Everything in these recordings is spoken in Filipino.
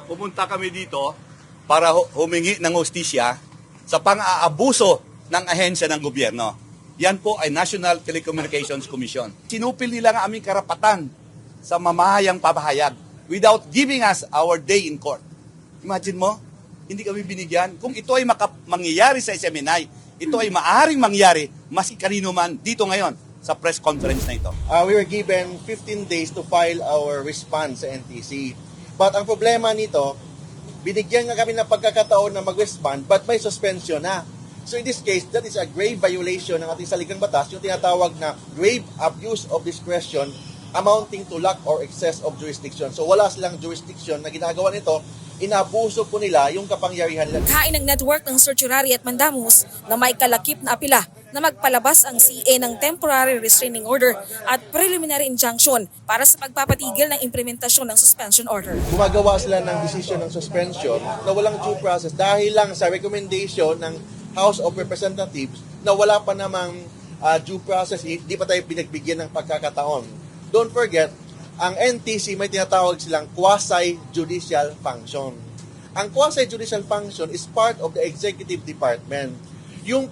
pumunta kami dito para humingi ng hustisya sa pang-aabuso ng ahensya ng gobyerno. Yan po ay National Telecommunications Commission. Sinupil nila ang aming karapatan sa mamahayang pabahayag without giving us our day in court. Imagine mo, hindi kami binigyan. Kung ito ay mangyayari sa SMNI, ito ay maaaring mangyari maski kanino man dito ngayon sa press conference na ito. We were given 15 days to file our response sa NTC. But ang problema nito, binigyan nga kami ng pagkakataon na mag-respond but may suspension na. So in this case, that is a grave violation ng ating saligang batas, yung tinatawag na grave abuse of discretion amounting to lack or excess of jurisdiction. So wala silang jurisdiction na ginagawa nito, inabuso po nila yung kapangyarihan nila. Kain ng network ng Sortiorari at Mandamus na may kalakip na apila na magpalabas ang CA ng Temporary Restraining Order at Preliminary Injunction para sa pagpapatigil ng implementasyon ng suspension order. Gumagawa sila ng decision ng suspension na walang due process dahil lang sa recommendation ng House of Representatives na wala pa namang due process, hindi pa tayo pinagbigyan ng pagkakataon. Don't forget, ang NTC may tinatawag silang quasi-judicial function. Ang quasi-judicial function is part of the executive department. Yung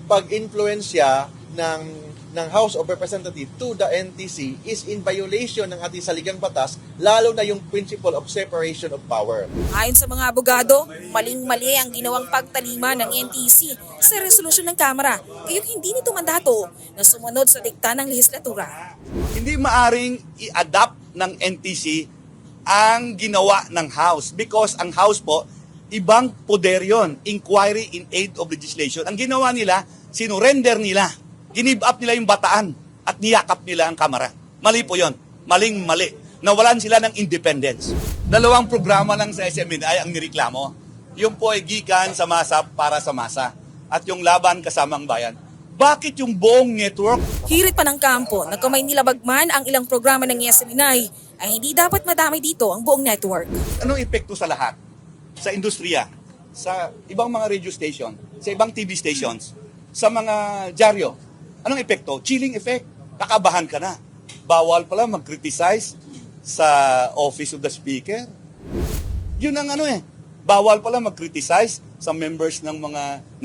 pag-influensya ng House of Representatives to the NTC is in violation ng ating saligang batas, lalo na yung principle of separation of power. Ayon sa mga abogado, maling-mali ang ginawang pagtalima ng NTC sa resolusyon ng Kamara, kayong hindi nito mandato na sumunod sa dikta ng lehislatura. Hindi maaring i-adapt ng NTC ang ginawa ng House because ang House po, ibang poder yon, inquiry in aid of legislation. Ang ginawa nila, sinurrender nila, ginib up nila yung bataan at niyakap nila ang Kamara. Mali po yon, maling-mali. Nawalan sila ng independence. Dalawang programa lang sa SMNI ang nireklamo. Yung po ay gikan sa masa para sa masa at yung laban kasamang bayan. Bakit yung buong network? Hirit pa ng kampo na kung may nilabag man ang ilang programa ng SMNI, ay hindi dapat madamay dito ang buong network. Anong epekto sa lahat? Sa industriya, sa ibang mga radio station, sa ibang TV stations, sa mga dyaryo. Anong epekto? Chilling effect. Kakabahan ka na. Bawal pala mag-criticize sa office of the speaker. Yun ang bawal pala mag-criticize sa members ng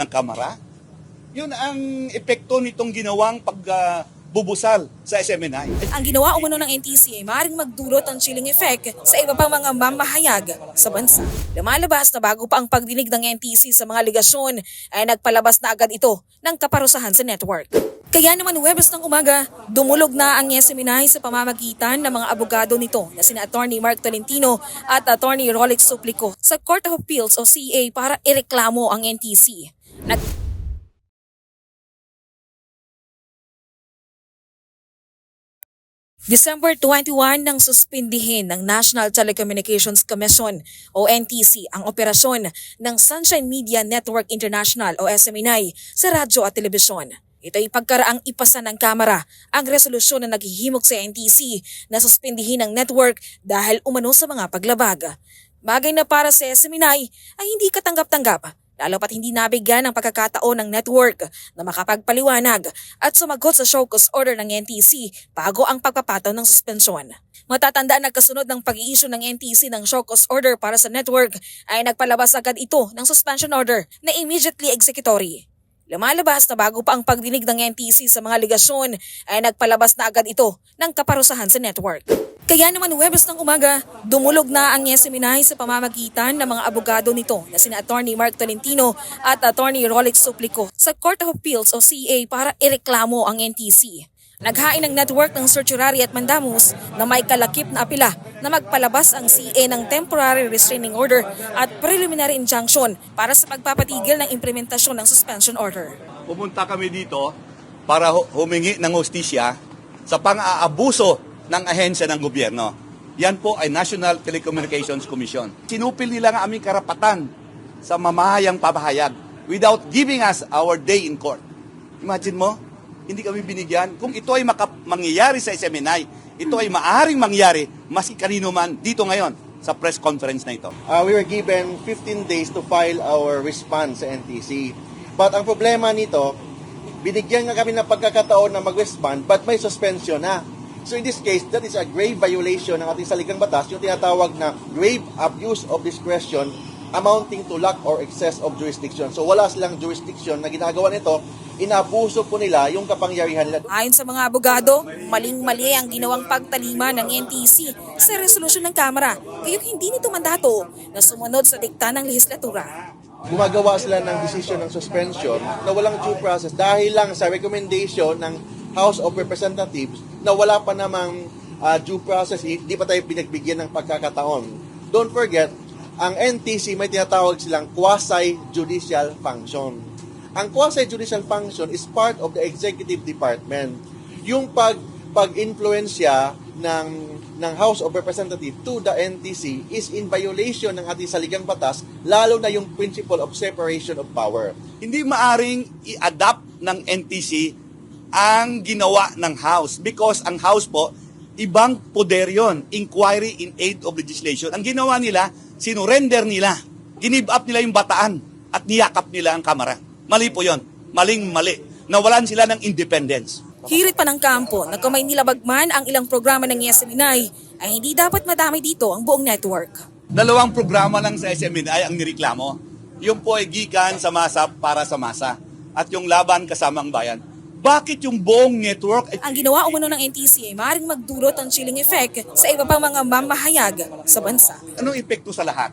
Kamara. Yun ang epekto nitong ginawang pagbubusal sa SMNI. Ang ginawa umano ng NTC ay maaaring magdulot ng chilling effect sa iba pang mga mamahayag sa bansa. Lumalabas na bago pa ang pagdinig ng NTC sa mga ligasyon ay nagpalabas na agad ito ng kaparusahan sa network. Kaya naman Huwebes ng umaga, dumulog na ang SMNI sa pamamagitan ng mga abogado nito na sina Attorney Mark Tolentino at Attorney Rolex Suplico sa Court of Appeals o CA para ireklamo ang NTC. December 21 nang suspindihin ng National Telecommunications Commission o NTC ang operasyon ng Sunshine Media Network International o SMNI sa radyo at telebisyon. Ito ay pagkaraang ipasa ng Kamara ang resolusyon na naghihimok sa NTC na suspindihin ang network dahil umano sa mga paglabag. Bagay na para sa SMNI ay hindi katanggap-tanggap, lalo pat hindi nabigyan ng pagkakataon ng network na makapagpaliwanag at sumagot sa show cause order ng NTC bago ang pagpapataw ng suspensyon. Matatandaan na kasunod ng pag-i-issue ng NTC ng show cause order para sa network ay nagpalabas agad ito ng suspension order na immediately executory. Lumalabas na bago pa ang pagdinig ng NTC sa mga ligasyon ay nagpalabas na agad ito ng kaparusahan sa network. Kaya naman Huwebes ng umaga, dumulog na ang SMNI sa pamamagitan ng mga abogado nito na sina Attorney Mark Tolentino at Attorney Rolex Suplico sa Court of Appeals o CA para ireklamo ang NTC. Naghain ng network ng Sortiorari at Mandamus na may kalakip na apila na magpalabas ang CA ng Temporary Restraining Order at Preliminary Injunction para sa pagpapatigil ng implementasyon ng suspension order. Pumunta kami dito para humingi ng hustisya sa pang-aabuso ng ahensya ng gobyerno. Yan po ay National Telecommunications Commission. Sinupil nila ang aming karapatan sa mamahayang pabahayag without giving us our day in court. Imagine mo, hindi kami binigyan. Kung ito ay mangyayari sa SMNI, ito ay maaaring mangyari maski kanino man dito ngayon sa press conference na ito. We were given 15 days to file our response sa NTC. But ang problema nito, binigyan nga kami ng pagkakataon na mag-respond but may suspension na. So in this case, that is a grave violation ng ating saligang batas, yung tinatawag na grave abuse of discretion amounting to lack or excess of jurisdiction. So wala silang jurisdiction na ginagawa nito, inaabuso po nila yung kapangyarihan nila. Ayon sa mga abogado, maling-mali ang ginawang pagtalima ng NTC sa resolusyon ng Kamara, kayong hindi nito mandato na sumunod sa dikta ng lehislatura. Gumagawa sila ng decision ng suspension na walang due process dahil lang sa recommendation ng House of Representatives na wala pa namang due process, hindi pa tayo pinagbigyan ng pagkakataon. Don't forget, ang NTC may tinatawag silang quasi-judicial function. Ang quasi-judicial function is part of the executive department. Yung pag-influensya ng House of Representatives to the NTC is in violation ng ating saligang batas, lalo na yung principle of separation of power. Hindi maaring i-adapt ng NTC ang ginawa ng House because ang House po, ibang poder yon, inquiry in aid of legislation. Ang ginawa nila, sinurrender nila, ginib up nila yung bataan at niyakap nila ang Kamara. Mali po yon, maling-mali. Nawalan sila ng independence. Hirit pa ng kampo na kung may nilabagman ang ilang programa ng SMNI ay hindi dapat madamay dito ang buong network. Dalawang programa lang sa SMNI ang nireklamo. Yung po ay gikan sa masa para sa masa at yung laban kasamang bayan. Bakit yung buong network ay Ang ginawa umano ng NTC ay maaaring magdulot ng chilling effect sa iba pang mga mamahayag sa bansa. anong epekto sa lahat?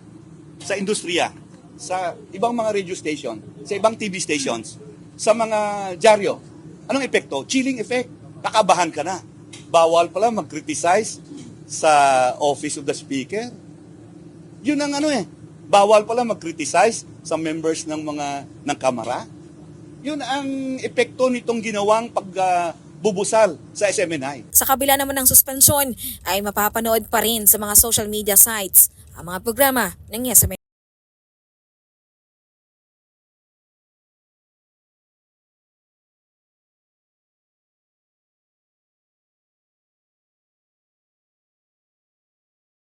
Sa industriya, sa ibang mga radio station, sa ibang TV stations, sa mga dyaryo. Anong epekto? Chilling effect. Kakabahan ka na. Bawal pala mag-criticize sa office of the speaker. Yun ang bawal pala mag-criticize sa members ng Kamara. Yun ang epekto nitong ginawang pagbubusal sa SMNI. Sa kabila naman ng suspensyon ay mapapanood pa rin sa mga social media sites ang mga programa ng SMNI.